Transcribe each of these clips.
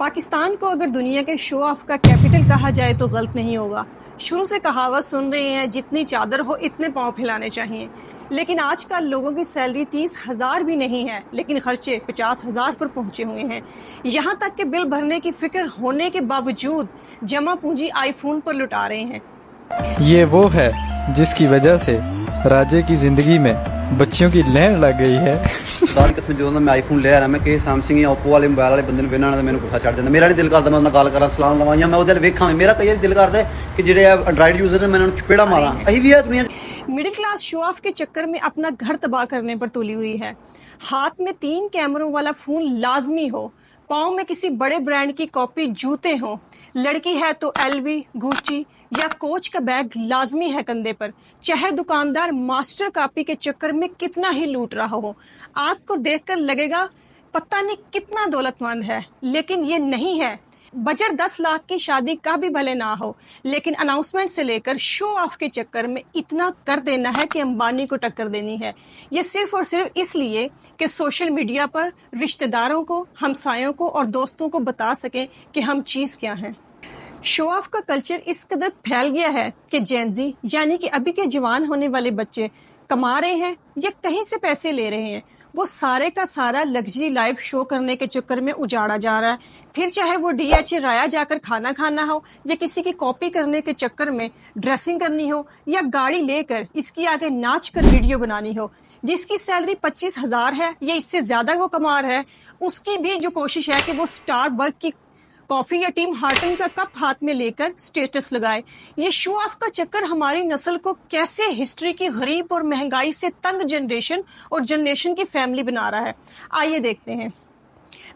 पाकिस्तान को अगर दुनिया के शो ऑफ का कैपिटल कहा जाए तो गलत नहीं होगा। शुरू से कहावत सुन रहे हैं, जितनी चादर हो इतने पाँव फैलाने चाहिए। लेकिन आजकल लोगों की सैलरी 30,000 भी नहीं है, लेकिन खर्चे 50,000 पर पहुंचे हुए हैं। यहाँ तक कि बिल भरने की फिक्र होने के बावजूद जमा पूंजी आईफोन पर लुटा रहे हैं। ये वो है जिसकी वजह से राजे की जिंदगी में बच्चियों की लहर लग गई है। ਸਾਰੀ ਕਿਸਮ ਜਦੋਂ ਮੈਂ ਆਈਫੋਨ ਲੈ ਆਇਆ ਮੈਂ ਕਿਸੇ ਸੈਮਸੰਗ ਜਾਂ ਓਪੋ ਵਾਲੇ ਮੋਬਾਈਲ ਵਾਲੇ ਬੰਦੇ ਨੂੰ ਵੇਖਣਾ ਨਾ ਮੈਨੂੰ ਗੁੱਸਾ ਚੜ ਜਾਂਦਾ। ਮੇਰਾ ਨਹੀਂ ਦਿਲ ਕਰਦਾ ਮੈਂ ਉਹਨਾਂ ਨਾਲ ਗੱਲ ਕਰਾਂ, ਸਲਾਮ ਲਵਾਂ ਜਾਂ ਮੈਂ ਉਹਦੇ ਨਾਲ ਵੇਖਾਂ। ਮੇਰਾ ਕਈ ਵਾਰ ਦਿਲ ਕਰਦਾ ਕਿ ਜਿਹੜੇ ਐਂਡਰਾਇਡ ਯੂਜ਼ਰ ਨੇ ਮੈਂ ਉਹਨਾਂ ਨੂੰ ਚਪੇੜਾ ਮਾਰਾਂ। ਅਸੀਂ ਵੀ ਇਹ ਦੁਨੀਆ मिडिल क्लास शो ऑफ के चक्कर में अपना घर तबाह करने पर तुली हुई है। हाथ में 3 कैमरों वाला फोन लाजमी हो, पाँव में किसी बड़े ब्रांड की कॉपी जूते हों, लड़की है तो एलवी, गुच्ची या कोच का बैग लाजमी है कंधे पर, चाहे दुकानदार मास्टर कॉपी के चक्कर में कितना ही लूट रहा हो। आपको देखकर लगेगा पता नहीं कितना दौलतमंद है, लेकिन ये नहीं है। बजट 10 लाख की शादी का भी भले ना हो, लेकिन अनाउंसमेंट से लेकर शो ऑफ के चक्कर में इतना कर देना है कि अंबानी को टक्कर देनी है। ये सिर्फ और सिर्फ इसलिए कि सोशल मीडिया पर रिश्तेदारों को, हमसायों को और दोस्तों को बता सकें कि हम चीज़ क्या हैं। शो ऑफ का कल्चर इस कदर फैल गया है कि जेनजी यानी कि अभी के जवान होने वाले बच्चे कमा रहे हैं या कहीं से पैसे ले रहे हैं, वो सारे का सारा लग्जरी लाइफ शो करने के चक्कर में उजाड़ा जा रहा है। फिर चाहे वो DH राया जाकर खाना खाना हो या किसी की कॉपी करने के चक्कर में ड्रेसिंग करनी हो या गाड़ी लेकर इसकी आगे नाच कर वीडियो बनानी हो। जिसकी सैलरी 25,000 है या इससे ज्यादा वो कमा रहा है, उसकी भी जो कोशिश है कि वो स्टारबक की कॉफी या टीम हार्टन का कप हाथ में लेकर स्टेटस लगाए। ये शो ऑफ का चक्कर हमारी नस्ल को कैसे हिस्ट्री की गरीब और महंगाई से तंग जनरेशन और जनरेशन की फैमिली बना रहा है, आइए देखते हैं।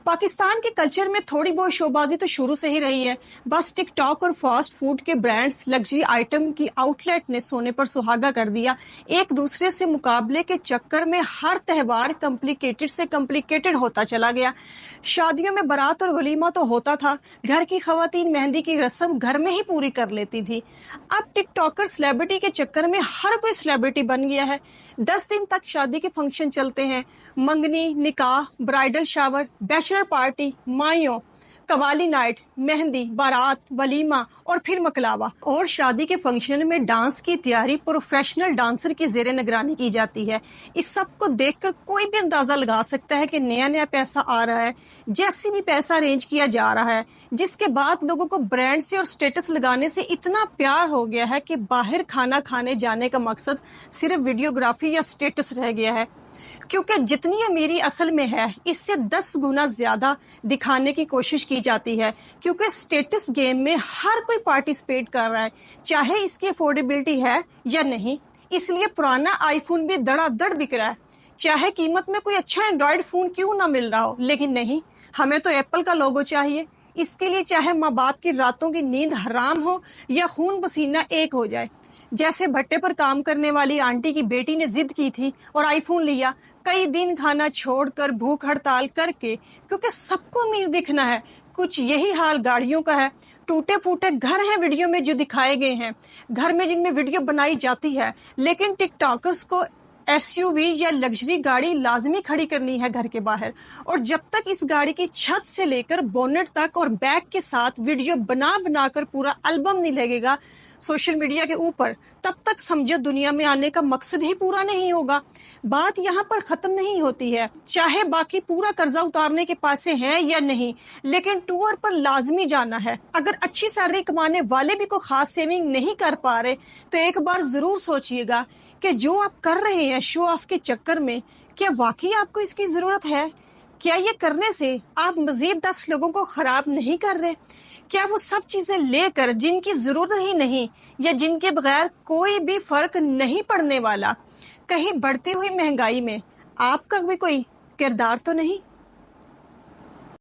पाकिस्तान के कल्चर में थोड़ी बहुत शोबाजी तो शुरू से ही रही है। बस टिकटॉक और फास्ट फूड के ब्रांड्स लग्जरी आइटम की आउटलेट ने सोने पर सुहागा कर दिया। एक दूसरे से मुकाबले के चक्कर में हर त्योहार कॉम्प्लिकेटेड से कॉम्प्लिकेटेड होता चला गया। शादियों में बारात और वलीमा तो होता था, घर की खवातीन मेहंदी की रस्म घर में ही पूरी कर लेती थी। अब टिकटॉकर सेलिब्रिटी के चक्कर में हर कोई सेलिब्रिटी बन गया है। 10 दिन तक शादी के फंक्शन चलते हैं, मंगनी, nikah, bridal shower, bachelor party, माइयों, कवाली नाइट, मेहंदी, बारात, वलीमा और फिर मकलावा। और शादी के फंक्शन में डांस की तैयारी प्रोफेशनल डांसर की जेर निगरानी की जाती है। इस सब को देखकर कोई भी अंदाजा लगा सकता है कि नया नया पैसा आ रहा है, जैसे भी पैसा अरेंज किया जा रहा है, जिसके बाद लोगों को ब्रांड से और स्टेटस लगाने से इतना प्यार हो गया है कि बाहर खाना खाने जाने का मकसद सिर्फ वीडियोग्राफी या स्टेटस रह गया है। क्योंकि जितनी अमीरी असल में है, इससे 10 गुना ज्यादा दिखाने की कोशिश की जाती है। क्योंकि स्टेटस गेम में हर कोई पार्टिसिपेट कर रहा है, चाहे इसकी अफोर्डेबिलिटी है या नहीं। इसलिए पुराना आईफोन भी धड़ाधड़ बिक रहा है, चाहे कीमत में कोई अच्छा एंड्रॉयड फोन क्यों ना मिल रहा हो। लेकिन नहीं, हमें तो एप्पल का लोगो चाहिए। इसके लिए चाहे माँ बाप की रातों की नींद हराम हो या खून पसीना एक हो जाए। जैसे भट्टे पर काम करने वाली आंटी की बेटी ने जिद की थी और आईफोन लिया, कई दिन खाना छोड़कर भूख हड़ताल करके, क्योंकि सबको अमीर दिखना है। कुछ यही हाल गाड़ियों का है। टूटे फूटे घर हैं वीडियो में जो दिखाए गए हैं, घर में जिनमें वीडियो बनाई जाती है, लेकिन टिकटॉकर्स को SUV या लग्जरी गाड़ी लाजमी खड़ी करनी है घर के बाहर। और जब तक इस गाड़ी की छत से लेकर बोनेट तक और बैग के साथ वीडियो बना बनाकर पूरा एल्बम नहीं लगेगा सोशल मीडिया के ऊपर, तब तक समझो दुनिया में आने का मकसद ही पूरा नहीं होगा। बात यहाँ पर खत्म नहीं होती है, चाहे बाकी पूरा कर्जा उतारने के पैसे हैं या नहीं, लेकिन टूर पर लाजमी जाना है। अगर अच्छी सैलरी कमाने वाले भी कोई खास सेविंग नहीं कर पा रहे, तो एक बार जरूर सोचिएगा कि जो आप कर रहे हैं शो ऑफ के चक्कर में, क्या वाकई आपको इसकी जरूरत है? क्या ये करने से आप मजीद 10 लोगों को खराब नहीं कर रहे? क्या वो सब चीजें लेकर जिनकी जरूरत ही नहीं या जिनके बगैर कोई भी फर्क नहीं पड़ने वाला, कहीं बढ़ती हुई महंगाई में आपका भी कोई किरदार तो नहीं?